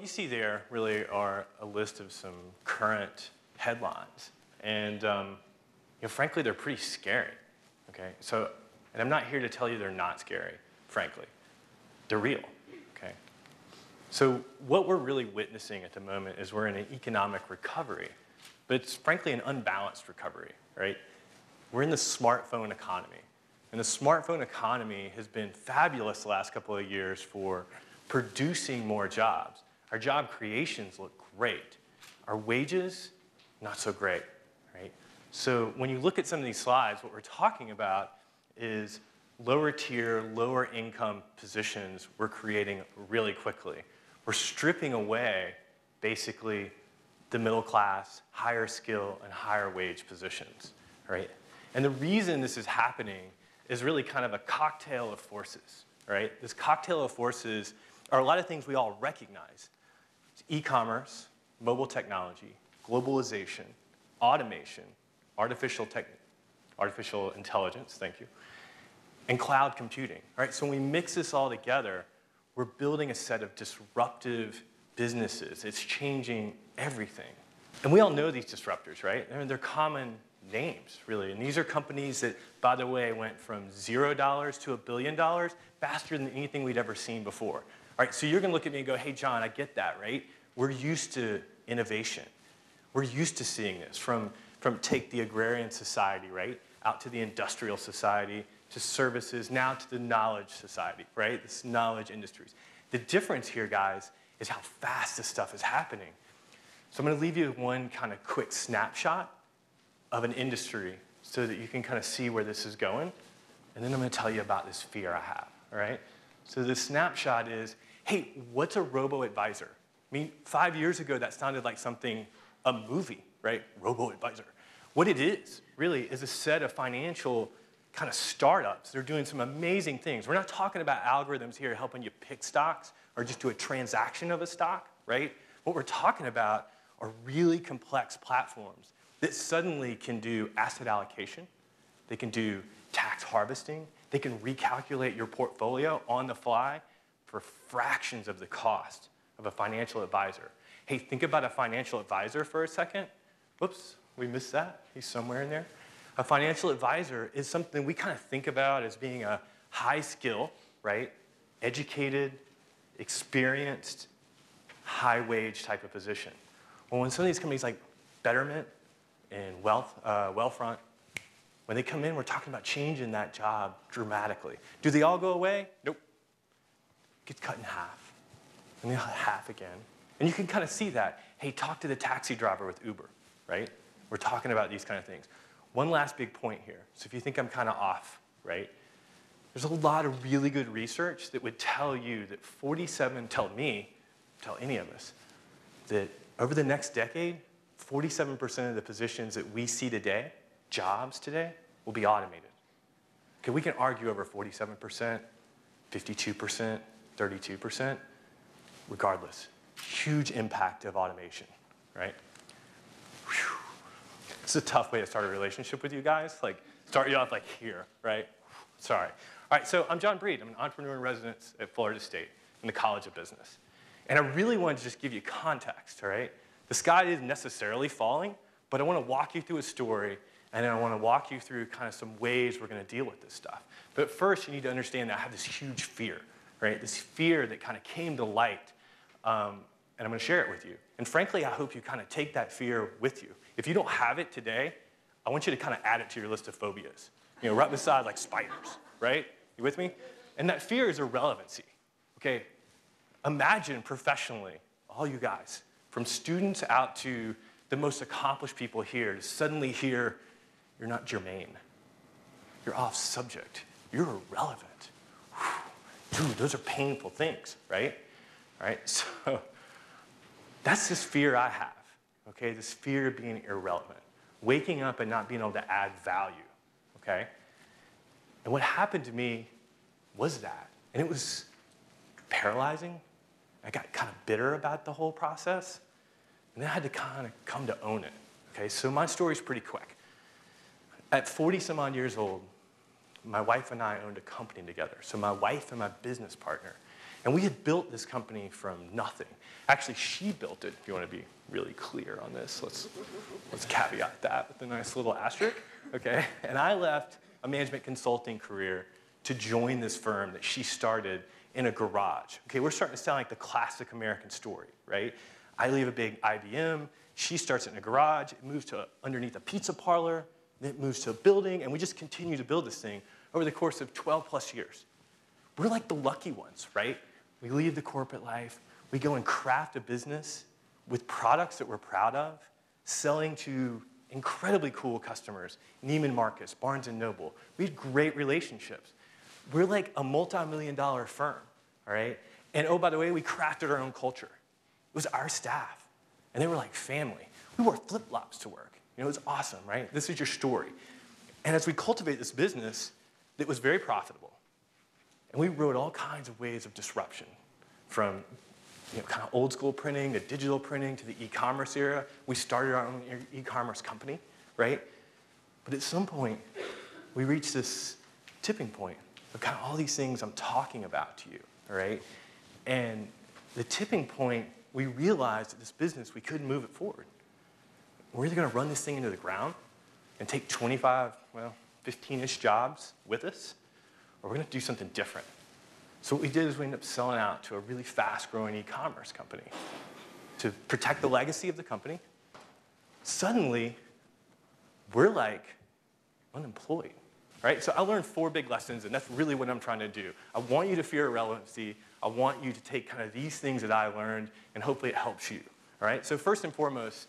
what you see there really are a list of some current headlines. And frankly, they're pretty scary, okay? And I'm not here to tell you they're not scary, frankly. They're real, okay? So what we're really witnessing at the moment is we're in an economic recovery, but it's frankly an unbalanced recovery, right? We're in the smartphone economy. And the smartphone economy has been fabulous the last couple of years for producing more jobs. Our job creations look great. Our wages, not so great, right? So when you look at some of these slides, what we're talking about is lower tier, lower income positions we're creating really quickly. We're stripping away, basically, the middle class, higher skill, and higher wage positions, right? And the reason this is happening is really kind of a cocktail of forces, right? This cocktail of forces are a lot of things we all recognize. It's e-commerce, mobile technology, globalization, automation, artificial intelligence, thank you, and cloud computing, right? So when we mix this all together, we're building a set of disruptive businesses. It's changing everything. And we all know these disruptors, right? I mean, they're common names, really. And these are companies that, by the way, went from $0 to $1 billion faster than anything we'd ever seen before. All right, so you're going to look at me and go, hey, John, I get that, right? We're used to innovation. We're used to seeing this from take the agrarian society, right, out to the industrial society, to services, now to the knowledge society, right? This knowledge industries. The difference here, guys, is how fast this stuff is happening. So I'm going to leave you with one kind of quick snapshot of an industry so that you can kind of see where this is going. And then I'm going to tell you about this fear I have, all right? So the snapshot is, hey, what's a robo-advisor? I mean, 5 years ago, that sounded like something, a movie, right? Robo-advisor. What it is, really, is a set of financial kind of startups. They're doing some amazing things. We're not talking about algorithms here helping you pick stocks or just do a transaction of a stock, right? What we're talking about are really complex platforms that suddenly can do asset allocation. They can do tax harvesting. They can recalculate your portfolio on the fly for fractions of the cost of a financial advisor. Hey, think about a financial advisor for a second. Whoops, we missed that. He's somewhere in there. A financial advisor is something we kind of think about as being a high skill, right? Educated, experienced, high wage type of position. Well, when some of these companies like Betterment and Wealthfront, when they come in, we're talking about changing that job dramatically. Do they all go away? Nope. It gets cut in half, and then half again. And you can kind of see that. Hey, talk to the taxi driver with Uber, right? We're talking about these kind of things. One last big point here. So if you think I'm kind of off, right? There's a lot of really good research that would tell you that tell any of us, that over the next decade, 47% of the positions that we see today, jobs today, will be automated. Okay, we can argue over 47%, 52%, 32%. Regardless, huge impact of automation, right? Whew. It's a tough way to start a relationship with you guys. Like, start you off like here, right? Sorry. All right, so I'm John Breed. I'm an entrepreneur in residence at Florida State in the College of Business. And I really wanted to just give you context, all right? The sky isn't necessarily falling, but I want to walk you through a story, and then I want to walk you through kind of some ways we're going to deal with this stuff. But first, you need to understand that I have this huge fear, right? This fear that kind of came to light, and I'm going to share it with you. And frankly, I hope you kind of take that fear with you. If you don't have it today, I want you to kind of add it to your list of phobias. You know, right beside like spiders, right? You with me? And that fear is irrelevancy, okay? Imagine professionally, all you guys, from students out to the most accomplished people here, to suddenly hear you're not germane. You're off subject. You're irrelevant. Whew. Dude, those are painful things, right? All right, so that's this fear I have, okay? This fear of being irrelevant, waking up and not being able to add value, okay? And what happened to me was that, and it was paralyzing. I got kind of bitter about the whole process, and then I had to kind of come to own it, okay? So my story's pretty quick. At 40 some odd years old, my wife and I owned a company together. So my wife and my business partner. And we had built this company from nothing. Actually, she built it, if you want to be really clear on this. Let's caveat that with a nice little asterisk, okay? And I left a management consulting career to join this firm that she started in a garage. Okay, we're starting to sound like the classic American story, right? I leave a big IBM, she starts it in a garage, it moves to underneath a pizza parlor, then it moves to a building, and we just continue to build this thing over the course of 12 plus years. We're like the lucky ones, right? We leave the corporate life, we go and craft a business with products that we're proud of, selling to incredibly cool customers, Neiman Marcus, Barnes & Noble. We had great relationships. We're like a multi-million-dollar firm, all right? And oh, by the way, we crafted our own culture. It was our staff, and they were like family. We wore flip-flops to work. You know, it was awesome, right? This is your story. And as we cultivate this business, it was very profitable. And we wrote all kinds of ways of disruption, from kind of old school printing to digital printing to the e-commerce era. We started our own e-commerce company, right? But at some point, we reached this tipping point of kind of all these things I'm talking about to you, all right? And the tipping point, we realized that this business, we couldn't move it forward. We're either going to run this thing into the ground and take 25, 15-ish jobs with us, or we're going to do something different. So what we did is we ended up selling out to a really fast-growing e-commerce company to protect the legacy of the company. Suddenly, we're like unemployed, right? So I learned 4 big lessons, and that's really what I'm trying to do. I want you to fear irrelevancy. I want you to take kind of these things that I learned, and hopefully it helps you, all right? So first and foremost,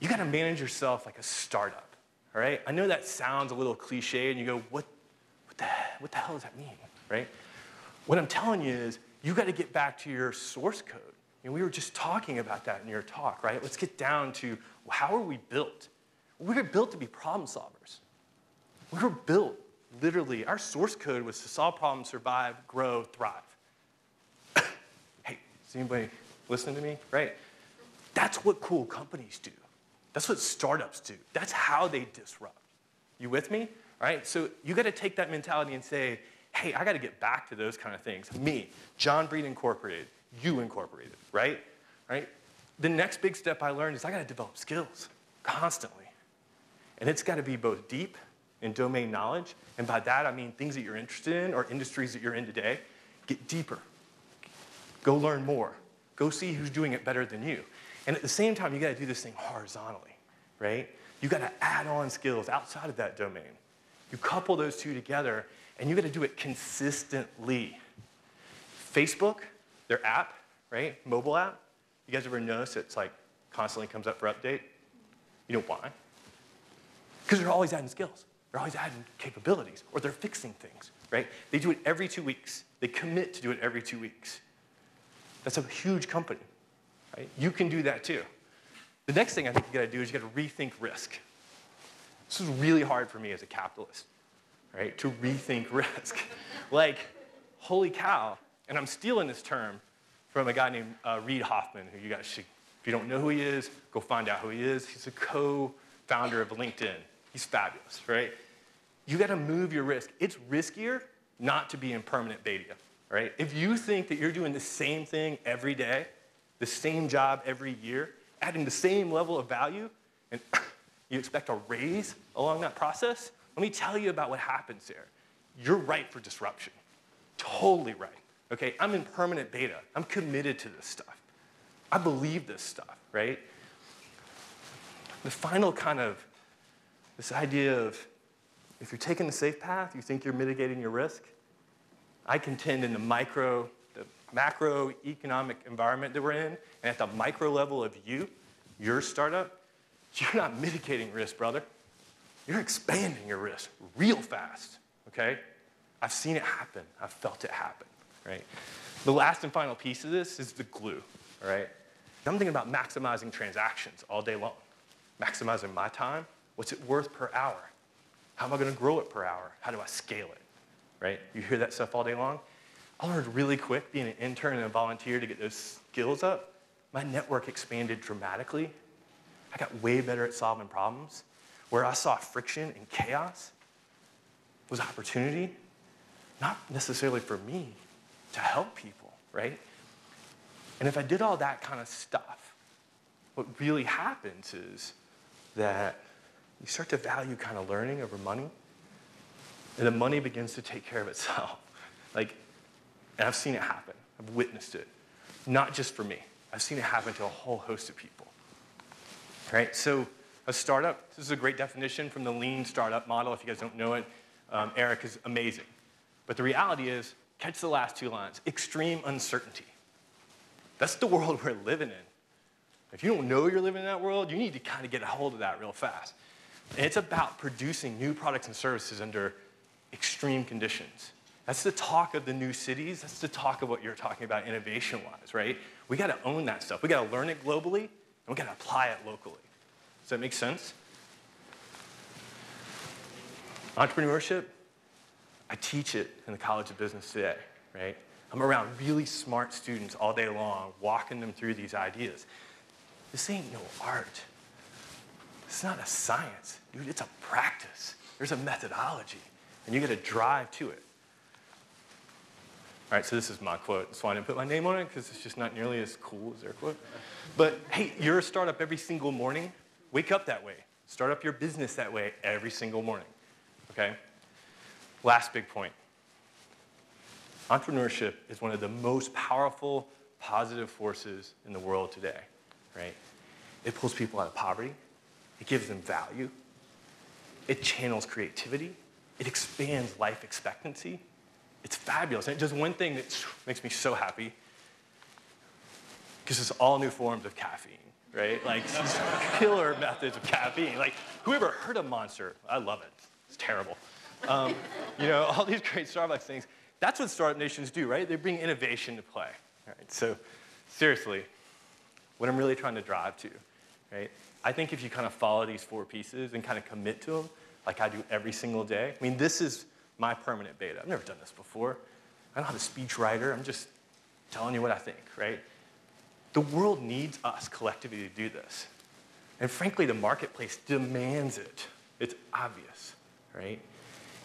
you got to manage yourself like a startup, all right? I know that sounds a little cliche, and you go, what the hell does that mean, right? What I'm telling you is you got to get back to your source code. You know, we were just talking about that in your talk, right? Let's get down to how are we built? We were built to be problem solvers. We were built, literally, our source code was to solve problems, survive, grow, thrive. Hey, is anybody listening to me? Right? That's what cool companies do. That's what startups do. That's how they disrupt. You with me? All right? So you got to take that mentality and say, hey, I got to get back to those kind of things. Me, John Breed Incorporated, you Incorporated, right? Right? The next big step I learned is I got to develop skills constantly. And it's got to be both deep in domain knowledge, and by that I mean things that you're interested in or industries that you're in today. Get deeper. Go learn more. Go see who's doing it better than you. And at the same time, you got to do this thing horizontally, right? You got to add on skills outside of that domain. You couple those two together, and you got to do it consistently. Facebook, their app, right? Mobile app. You guys ever notice it's like constantly comes up for update? You know why? Because they're always adding skills. They're always adding capabilities, or they're fixing things, right? They do it every 2 weeks. They commit to do it every 2 weeks. That's a huge company, right? You can do that too. The next thing I think you got to do is you got to rethink risk. This is really hard for me as a capitalist, right? To rethink risk. Like, holy cow. And I'm stealing this term from a guy named Reid Hoffman, who you guys should, if you don't know who he is, go find out who he is. He's a co-founder of LinkedIn. He's fabulous, right? You got to move your risk. It's riskier not to be in permanent beta, right? If you think that you're doing the same thing every day, the same job every year, adding the same level of value, and you expect a raise along that process, let me tell you about what happens there. You're ripe for disruption. Totally right. Okay, I'm in permanent beta. I'm committed to this stuff. I believe this stuff, right? The final kind of, this idea of, if you're taking the safe path, you think you're mitigating your risk. I contend in the macroeconomic environment that we're in, and at the micro level of your startup, you're not mitigating risk, brother. You're expanding your risk real fast, okay? I've seen it happen. I've felt it happen, right? The last and final piece of this is the glue, all right? I'm thinking about maximizing transactions all day long. Maximizing my time. What's it worth per hour? How am I going to grow it per hour? How do I scale it, right? You hear that stuff all day long? I learned really quick, being an intern and a volunteer, to get those skills up. My network expanded dramatically. I got way better at solving problems. Where I saw friction and chaos was opportunity, not necessarily for me, to help people. right? And if I did all that kind of stuff, what really happens is that you start to value kind of learning over money, and the money begins to take care of itself. Like, and I've seen it happen. I've witnessed it. Not just for me. I've seen it happen to a whole host of people. Right? So a startup, this is a great definition from the lean startup model. If you guys don't know it, Eric is amazing. But the reality is, catch the last two lines, extreme uncertainty. That's the world we're living in. If you don't know you're living in that world, you need to kind of get a hold of that real fast. And it's about producing new products and services under extreme conditions. That's the talk of the new cities. That's the talk of what you're talking about innovation-wise, right? We got to own that stuff. We got to learn it globally, and we got to apply it locally. Does that make sense? Entrepreneurship, I teach it in the College of Business today, right? I'm around really smart students all day long, walking them through these ideas. This ain't no art. It's not a science, dude. It's a practice. There's a methodology, and you got to drive to it. All right, so this is my quote. That's why I didn't put my name on it, because it's just not nearly as cool as their quote. But hey, you're a startup every single morning. Wake up that way. Start up your business that way every single morning, okay? Last big point. Entrepreneurship is one of the most powerful, positive forces in the world today, right? It pulls people out of poverty. It gives them value. It channels creativity. It expands life expectancy. It's fabulous. And it does one thing that makes me so happy, because it's all new forms of caffeine, right? Like, these killer methods of caffeine. Like, whoever heard of Monster? I love it. It's terrible. You know, all these great Starbucks things. That's what startup nations do, right? They bring innovation to play. All right, so seriously, what I'm really trying to drive to, right? I think if you kind of follow these 4 pieces and kind of commit to them, like I do every single day. I mean, this is my permanent beta. I've never done this before. I don't have a speech writer. I'm just telling you what I think, right? The world needs us collectively to do this. And frankly, the marketplace demands it. It's obvious, right?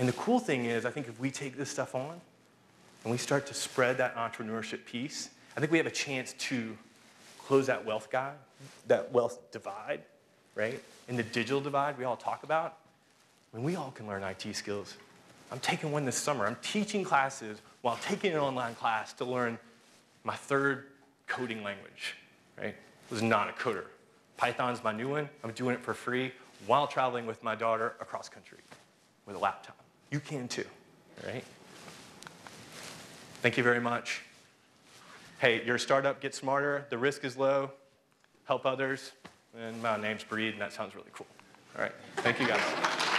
And the cool thing is, I think if we take this stuff on and we start to spread that entrepreneurship piece, I think we have a chance to close that wealth gap, that wealth divide, right? And the digital divide we all talk about. I mean, we all can learn IT skills. I'm taking one this summer. I'm teaching classes while taking an online class to learn my 3rd coding language, right? I was not a coder. Python's my new one. I'm doing it for free while traveling with my daughter across country with a laptop. You can too, right? Thank you very much. Hey, your startup, get smarter. The risk is low. Help others. And my name's Breed, and that sounds really cool. All right, thank you guys.